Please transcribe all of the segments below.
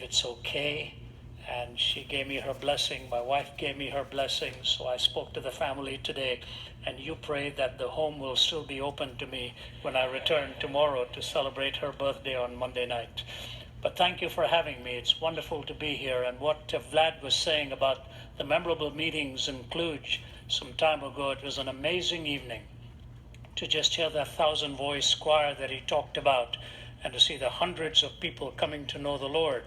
it's okay. And she gave me her blessing. My wife gave me her blessing. So I spoke to the family today, and you pray that the home will still be open to me when I return tomorrow to celebrate her birthday on Monday night. But thank you for having me. It's wonderful to be here. And what Vlad was saying about the memorable meetings in Cluj some time ago, it was an amazing evening to just hear that 1,000-voice choir that he talked about, and to see the hundreds of people coming to know the Lord.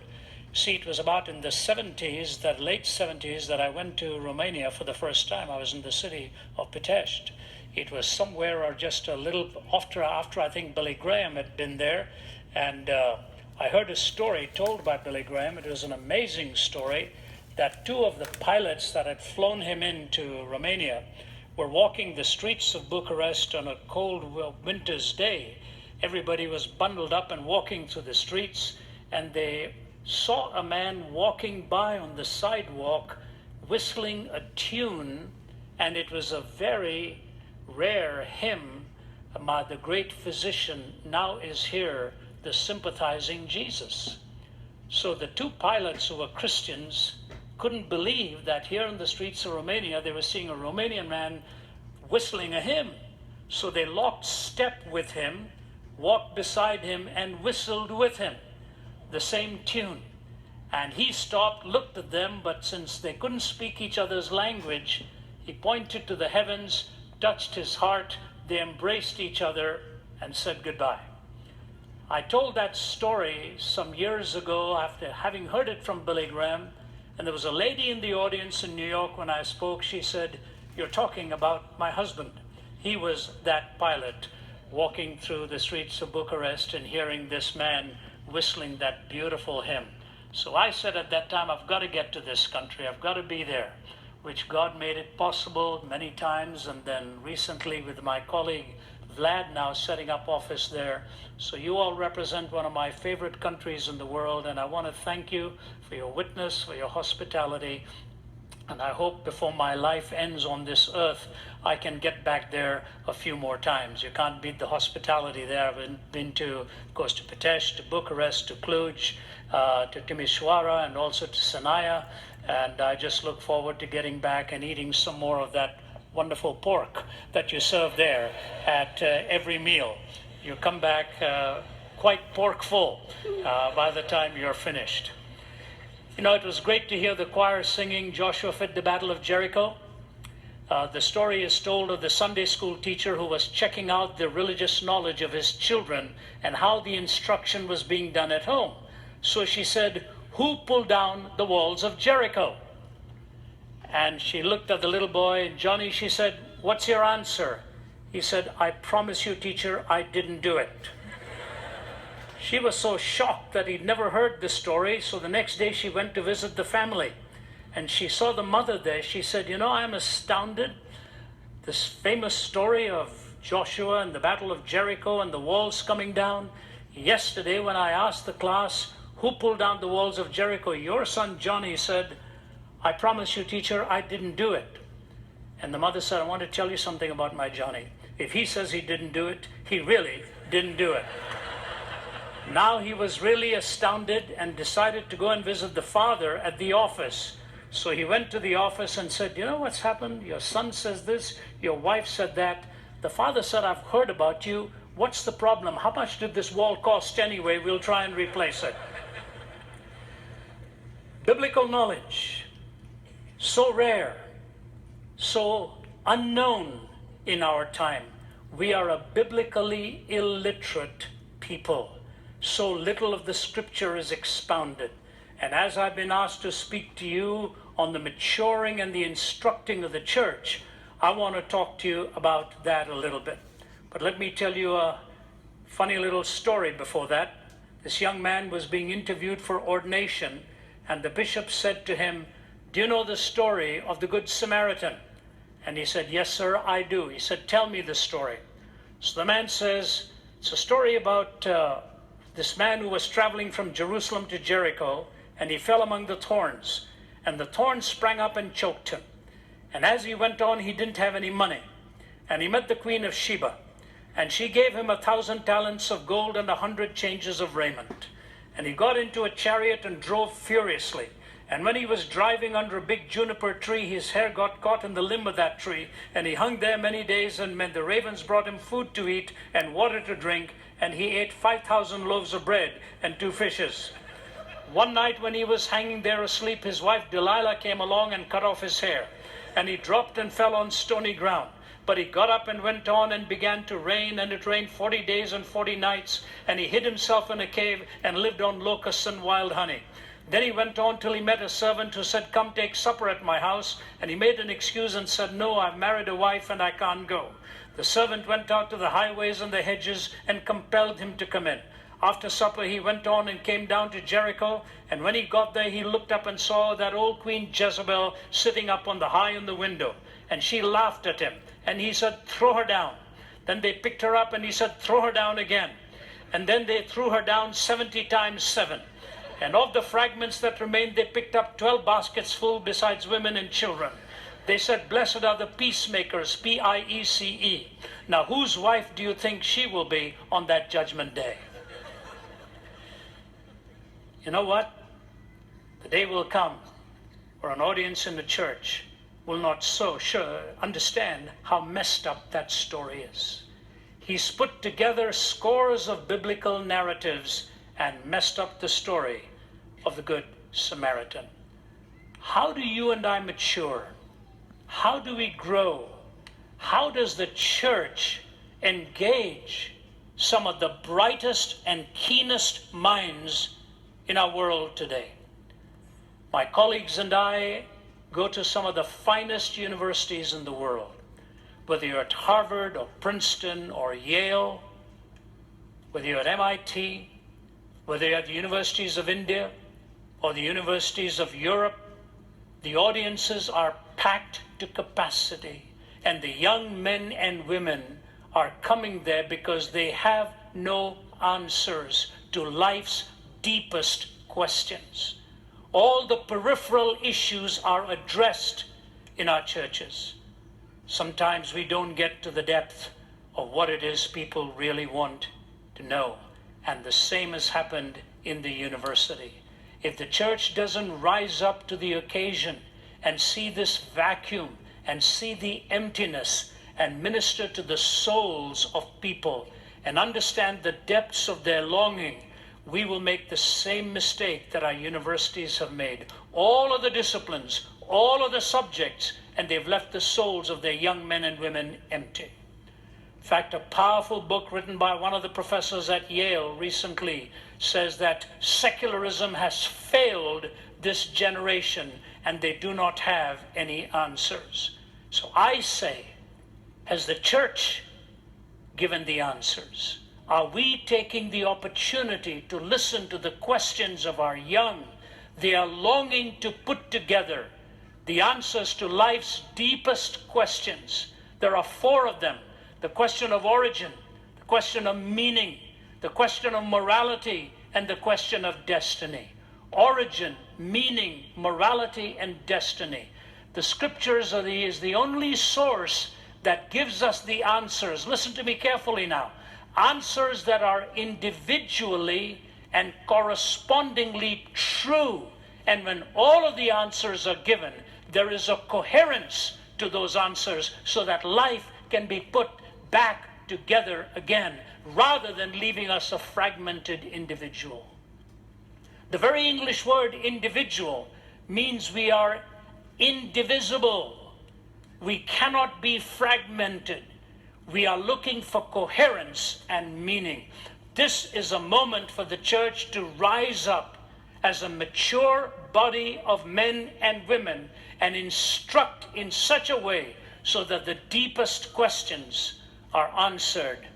See, it was about in the 70s, that late 70s, that I went to Romania for the first time. I was in the city of Pitești. It was somewhere or just a little after I think Billy Graham had been there. And I heard a story told by Billy Graham. It was an amazing story that two of the pilots that had flown him into Romania were walking the streets of Bucharest on a cold winter's day. Everybody was bundled up and walking through the streets, and they saw a man walking by on the sidewalk whistling a tune, and it was a very rare hymn. The great physician now is here, the sympathizing Jesus. So the two pilots, who were Christians, couldn't believe that here in the streets of Romania they were seeing a Romanian man whistling a hymn. So they locked step with him, walked beside him, and whistled with him the same tune. And he stopped, looked at them, but since they couldn't speak each other's language, he pointed to the heavens, touched his heart, they embraced each other and said goodbye. I told that story some years ago after having heard it from Billy Graham, and there was a lady in the audience in New York when I spoke. She said, "You're talking about my husband." He was that pilot walking through the streets of Bucharest and hearing this man whistling that beautiful hymn. So I said at that time, I've got to get to this country. I've got to be there, which God made it possible many times. And then recently with my colleague Vlad now setting up office there. So you all represent one of my favorite countries in the world. And I want to thank you for your witness, for your hospitality. And I hope before my life ends on this earth, I can get back there a few more times. You can't beat the hospitality there. I've been to, of course, to Pitești, to Bucharest, to Cluj, to Timișoara, and also to Sinaia. And I just look forward to getting back and eating some more of that wonderful pork that you serve there at every meal. You come back quite pork full by the time you're finished. You know, it was great to hear the choir singing Joshua Fed the Battle of Jericho. The story is told of the Sunday school teacher who was checking out the religious knowledge of his children and how the instruction was being done at home. So she said, "Who pulled down the walls of Jericho?" And she looked at the little boy, Johnny, she said, "What's your answer?" He said, "I promise you, teacher, I didn't do it." She was so shocked that he'd never heard the story, so the next day she went to visit the family. And she saw the mother there. She said, "You know, I'm astounded. This famous story of Joshua and the Battle of Jericho and the walls coming down. Yesterday when I asked the class, who pulled down the walls of Jericho, your son Johnny said, 'I promise you, teacher, I didn't do it.'" And the mother said, "I want to tell you something about my Johnny. If he says he didn't do it, he really didn't do it." Now he was really astounded and decided to go and visit the father at the office. So he went to the office and said, "You know what's happened? Your son says this, your wife said that. The father said, 'I've heard about you. What's the problem? How much did this wall cost anyway? We'll try and replace it.'" Biblical knowledge, so rare, so unknown in our time. We are a biblically illiterate people. So little of the scripture is expounded. And as I've been asked to speak to you on the maturing and the instructing of the church, I want to talk to you about that a little bit. But let me tell you a funny little story before that. This young man was being interviewed for ordination, and the bishop said to him, "Do you know the story of the Good Samaritan?" And he said, "Yes, sir, I do." He said, "Tell me the story." So the man says, it's a story about this man who was traveling from Jerusalem to Jericho, and he fell among the thorns, and the thorns sprang up and choked him. And as he went on, he didn't have any money. And he met the Queen of Sheba, and she gave him 1,000 talents of gold and 100 changes of raiment. And he got into a chariot and drove furiously. And when he was driving under a big juniper tree, his hair got caught in the limb of that tree, and he hung there many days, and when the ravens brought him food to eat and water to drink, and he ate 5,000 loaves of bread and 2 fishes. One night when he was hanging there asleep, his wife Delilah came along and cut off his hair, and he dropped and fell on stony ground. But he got up and went on, and began to rain, and it rained 40 days and 40 nights, and he hid himself in a cave and lived on locusts and wild honey. Then he went on till he met a servant who said, "Come take supper at my house." And he made an excuse and said, "No, I've married a wife and I can't go." The servant went out to the highways and the hedges and compelled him to come in. After supper he went on and came down to Jericho, and when he got there he looked up and saw that old Queen Jezebel sitting up on the high in the window, and she laughed at him, and he said, "Throw her down." Then they picked her up, and he said, "Throw her down again." And then they threw her down 70 times 7. And of the fragments that remained, they picked up 12 baskets full, besides women and children. They said, "Blessed are the peacemakers," P-I-E-C-E. Now, whose wife do you think she will be on that judgment day? You know what? The day will come where an audience in the church will not so sure understand how messed up that story is. He's put together scores of biblical narratives and messed up the story of the Good Samaritan. How do you and I mature? How do we grow? How does the church engage some of the brightest and keenest minds in our world today? My colleagues and I go to some of the finest universities in the world, whether you're at Harvard or Princeton or Yale, whether you're at MIT, whether you're at the universities of India or the universities of Europe. The audiences are packed to capacity, and the young men and women are coming there because they have no answers to life's deepest questions. All the peripheral issues are addressed in our churches. Sometimes we don't get to the depth of what it is people really want to know. And the same has happened in the university. If the church doesn't rise up to the occasion and see this vacuum and see the emptiness and minister to the souls of people and understand the depths of their longing, we will make the same mistake that our universities have made. All of the disciplines, all of the subjects, and they've left the souls of their young men and women empty. In fact, a powerful book written by one of the professors at Yale recently says that secularism has failed this generation and they do not have any answers. So I say, has the church given the answers? Are we taking the opportunity to listen to the questions of our young? They are longing to put together the answers to life's deepest questions. There are 4 of them: the question of origin, the question of meaning, the question of morality, and the question of destiny. Origin, meaning, morality, and destiny. The scriptures is the only source that gives us the answers. Listen to me carefully now. Answers that are individually and correspondingly true. And when all of the answers are given, there is a coherence to those answers so that life can be put back together again, rather than leaving us a fragmented individual. The very English word individual means we are indivisible. We cannot be fragmented. We are looking for coherence and meaning. This is a moment for the church to rise up as a mature body of men and women and instruct in such a way so that the deepest questions are answered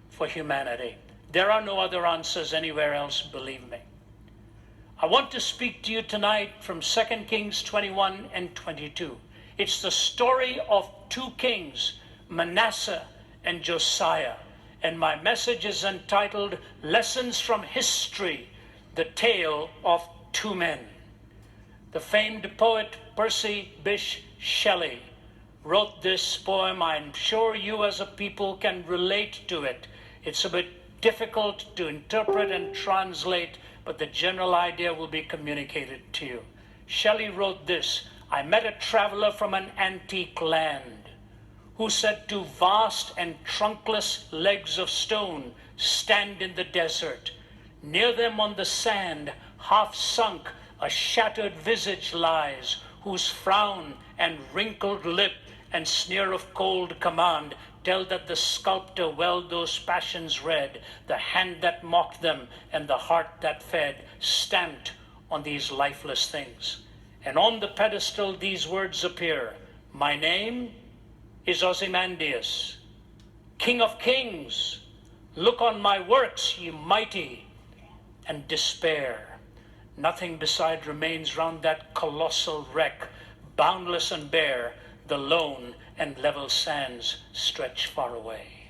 for humanity. There are no other answers anywhere else, believe me. I want to speak to you tonight from 2 Kings 21 and 22. It's the story of 2 kings, Manasseh and Josiah. And my message is entitled, Lessons from History, the Tale of 2 Men. The famed poet Percy Bysshe Shelley wrote this poem. I'm sure you as a people can relate to it. It's a bit difficult to interpret and translate, but the general idea will be communicated to you. Shelley wrote this: I met a traveler from an antique land who said to vast and trunkless legs of stone, stand in the desert. Near them on the sand, half sunk, a shattered visage lies, whose frown and wrinkled lip and sneer of cold command tell that the sculptor well those passions read, the hand that mocked them and the heart that fed, stamped on these lifeless things. And on the pedestal these words appear: my name is Ozymandias, King of Kings. Look on my works, ye mighty, and despair. Nothing beside remains round that colossal wreck, boundless and bare, the lone and level sands stretch far away.